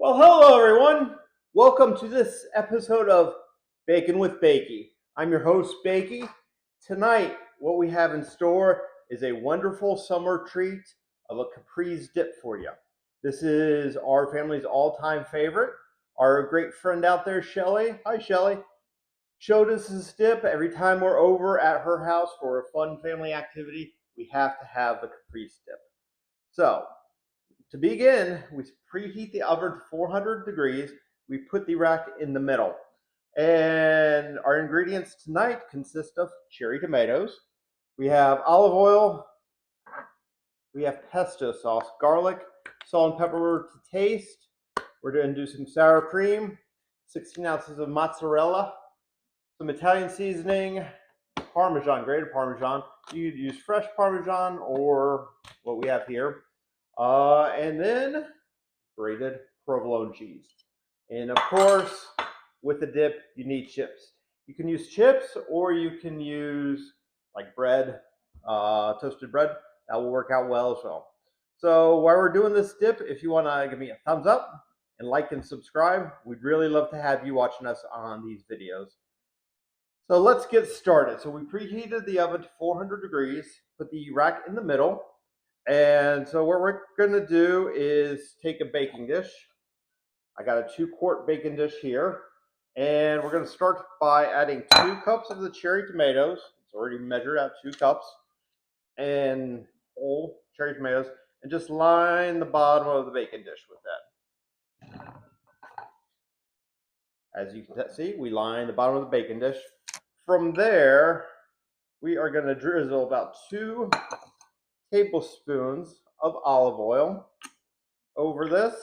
Well, hello everyone. Welcome to this episode of Bacon with Bakee. I'm your host, Bakee. Tonight, what we have in store is a wonderful summer treat of a Caprese Dip for you. This is our family's all-time favorite. Our great friend out there, Shelly, hi Shelly, showed us this dip. Every time we're over at her house for a fun family activity, we have to have the Caprese Dip. So, to begin, we preheat the oven to 400 degrees. We put the rack in the middle. And our ingredients tonight consist of cherry tomatoes. We have olive oil. We have pesto sauce, garlic, salt and pepper to taste. We're going to do some sour cream, 16 ounces of mozzarella, some Italian seasoning, parmesan, grated parmesan. You could use fresh parmesan or what we have here. And then grated provolone cheese. And of course, with the dip, you need chips. You can use chips or you can use like bread, toasted bread. That will work out well as well. So while we're doing this dip, if you want to give me a thumbs up and like and subscribe, we'd really love to have you watching us on these videos. So let's get started. So we preheated the oven to 400 degrees, put the rack in the middle. And so what we're going to do is take a baking dish. I got a 2-quart baking dish here. And we're going to start by adding 2 cups of the cherry tomatoes. It's already measured out 2 cups. And whole cherry tomatoes. And just line the bottom of the baking dish with that. As you can see, we line the bottom of the baking dish. From there, we are going to drizzle about 2 tablespoons of olive oil over this.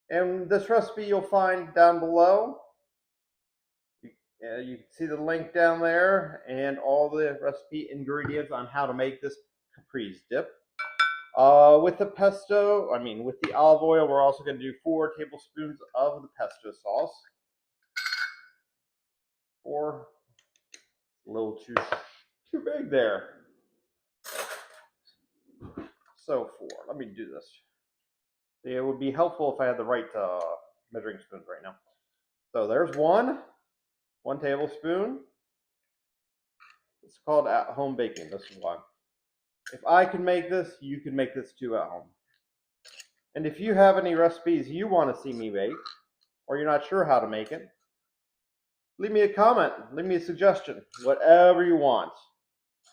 And this recipe you'll find down below. You can see the link down there and all the recipe ingredients on how to make this Caprese dip. With the with the olive oil, we're also going to do 4 tablespoons of the pesto sauce. 4, a little too big there. So 4, let me do this. It would be helpful if I had the right measuring spoons right now. So there's 1 tablespoon. It's called at-home baking. This is why. If I can make this, you can make this too at home. And if you have any recipes you want to see me make, or you're not sure how to make it, leave me a comment, leave me a suggestion, whatever you want.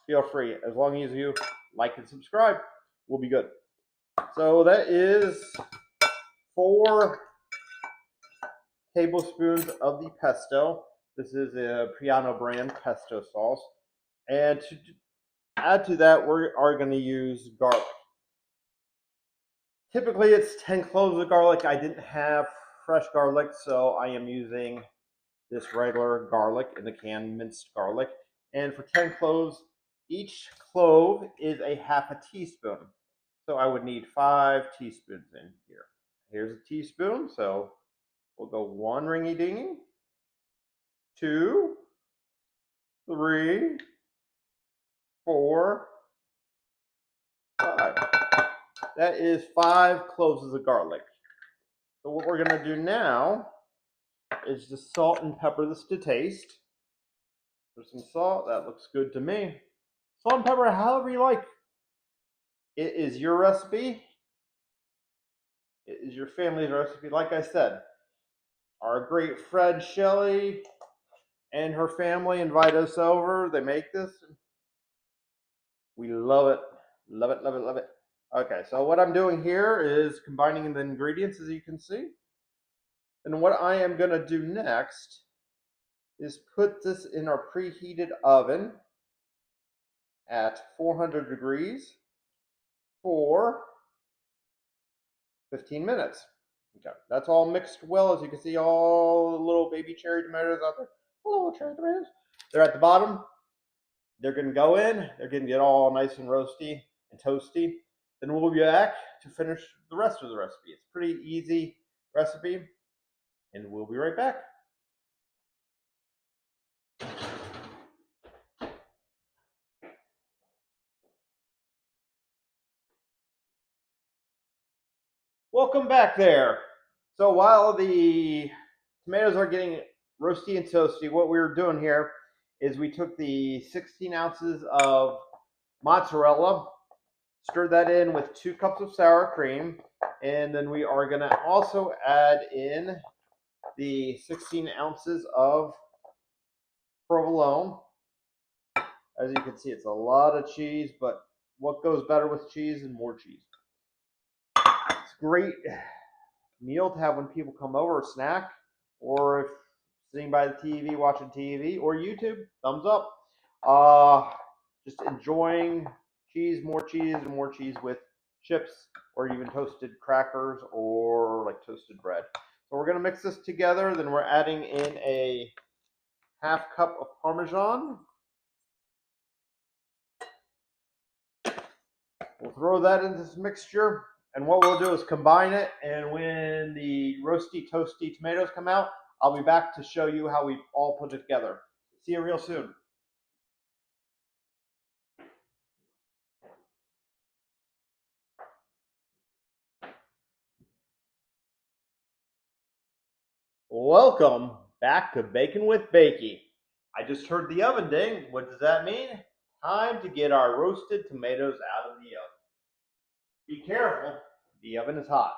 Feel free, as long as you like and subscribe, we'll be good. So that is 4 tablespoons of the pesto. This is a Preheat brand pesto sauce. And to add to that, we are going to use garlic. Typically, it's 10 cloves of garlic. I didn't have fresh garlic, so I am using this regular garlic in the can, minced garlic. And for 10 cloves, each clove is a half a teaspoon. So I would need 5 teaspoons in here. Here's a teaspoon, so we'll go 1 ringy-dingy, 2, 3, 4, 5. That is 5 cloves of garlic. So what we're going to do now is just salt and pepper this to taste. There's some salt. That looks good to me. Salt and pepper however you like. It is your recipe. It is your family's recipe. Like I said, our great friend Shelly and her family invite us over. They make this. We love it. Love it, love it, love it. Okay, so what I'm doing here is combining the ingredients, as you can see. And what I am going to do next is put this in our preheated oven at 400 degrees for 15 minutes. Okay, that's all mixed well. As you can see, all the little baby cherry tomatoes out there. Little cherry tomatoes. They're at the bottom. They're going to go in. They're going to get all nice and roasty and toasty. Then we'll be back to finish the rest of the recipe. It's a pretty easy recipe, and we'll be right back. Welcome back there. So while the tomatoes are getting roasty and toasty, what we were doing here is we took the 16 ounces of mozzarella, stirred that in with 2 cups of sour cream, and then we are going to also add in the 16 ounces of provolone. As you can see, it's a lot of cheese, but what goes better with cheese and more cheese. It's a great meal to have when people come over, a snack, or if sitting by the TV, watching TV, or YouTube, thumbs up. Just enjoying cheese, and more cheese with chips, or even toasted crackers, or like toasted bread. So we're gonna mix this together, then we're adding in a half cup of parmesan. We'll throw that into this mixture, and what we'll do is combine it, and when the roasty, toasty tomatoes come out, I'll be back to show you how we all put it together. See you real soon. Welcome back to Baking with Bakee. I just heard the oven ding. What does that mean? Time to get our roasted tomatoes out of the oven. Be careful, the oven is hot.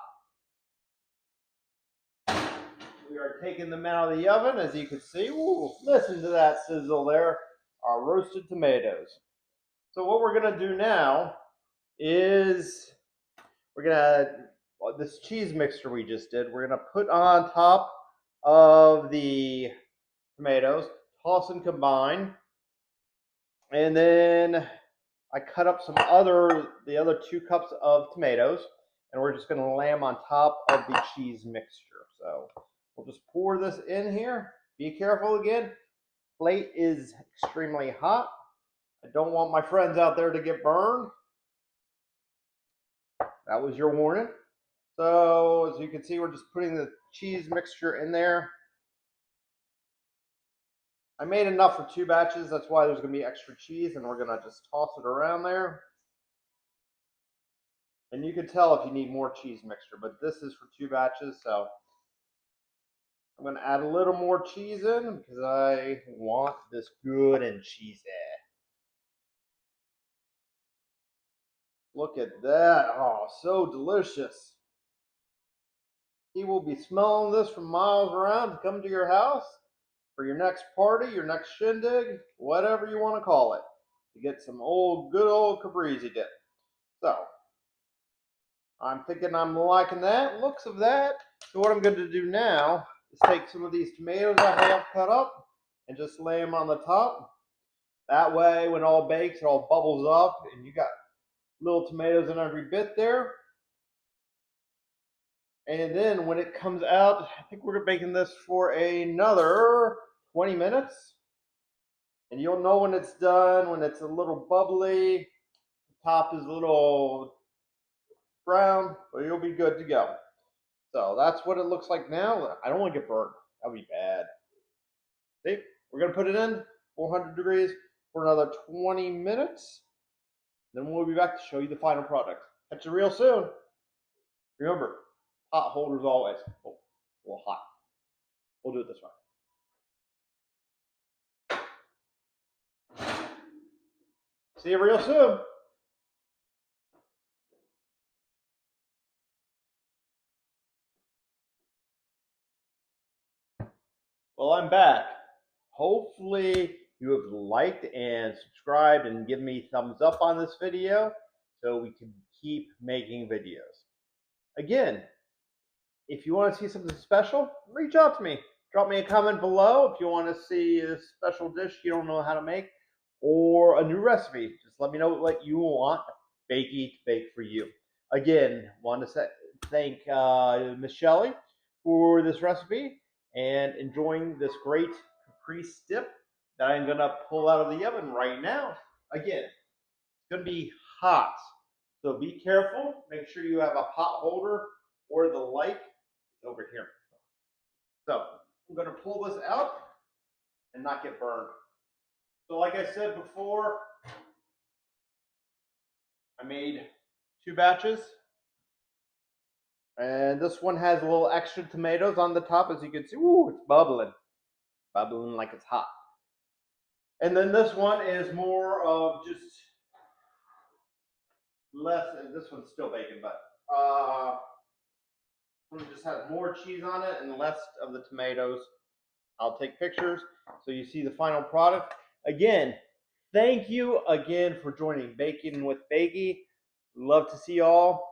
We are taking them out of the oven, as you can see. Ooh, listen to that sizzle there. Our roasted tomatoes. So what we're going to do now is we're going to, this cheese mixture we just did, we're going to put on top of the tomatoes, toss and combine, and then I cut up the other 2 cups of tomatoes, and we're just going to lay them on top of the cheese mixture. So we'll just pour this in here. Be careful again. Plate is extremely hot. I don't want my friends out there to get burned. That was your warning. So as you can see, we're just putting the cheese mixture in there. I made enough for 2 batches. That's why there's going to be extra cheese, and we're going to just toss it around there. And you can tell if you need more cheese mixture, but this is for 2 batches, so I'm going to add a little more cheese in because I want this good and cheesy. Look at that. Oh, so delicious. He will be smelling this from miles around to come to your house for your next party, your next shindig, whatever you want to call it, to get some good old Caprese Dip. So I'm thinking I'm liking that, looks of that. So what I'm going to do now is take some of these tomatoes I have cut up and just lay them on the top. That way, when all bakes, it all bubbles up, and you got little tomatoes in every bit there. And then when it comes out, I think we're baking this for another 20 minutes. And you'll know when it's done, when it's a little bubbly, the top is a little brown, but you'll be good to go. So that's what it looks like now. I don't want to get burnt. That would be bad. See, we're going to put it in 400 degrees for another 20 minutes. Then we'll be back to show you the final product. Catch you real soon. Remember, pot holders always. Oh, a little hot. We'll do it this way. See you real soon. Well, I'm back. Hopefully you have liked and subscribed and given me thumbs up on this video so we can keep making videos. Again, if you want to see something special, reach out to me. Drop me a comment below if you want to see a special dish you don't know how to make or a new recipe. Just let me know what you want Bakee to bake for you. Again, want to thank Miss Shelley for this recipe and enjoying this great Caprese dip that I'm going to pull out of the oven right now. Again, it's going to be hot, so be careful. Make sure you have a pot holder or the light over here. So I'm going to pull this out and not get burned. So like I said before, I made 2 batches. And this one has a little extra tomatoes on the top, as you can see. Ooh, it's bubbling. Bubbling like it's hot. And then this one is more of just less, and this one's still bacon, but this one just has more cheese on it and less of the tomatoes. I'll take pictures so you see the final product. Again, thank you again for joining Baking with Bakee. Love to see y'all.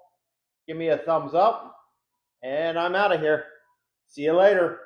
Give me a thumbs up, and I'm out of here. See you later.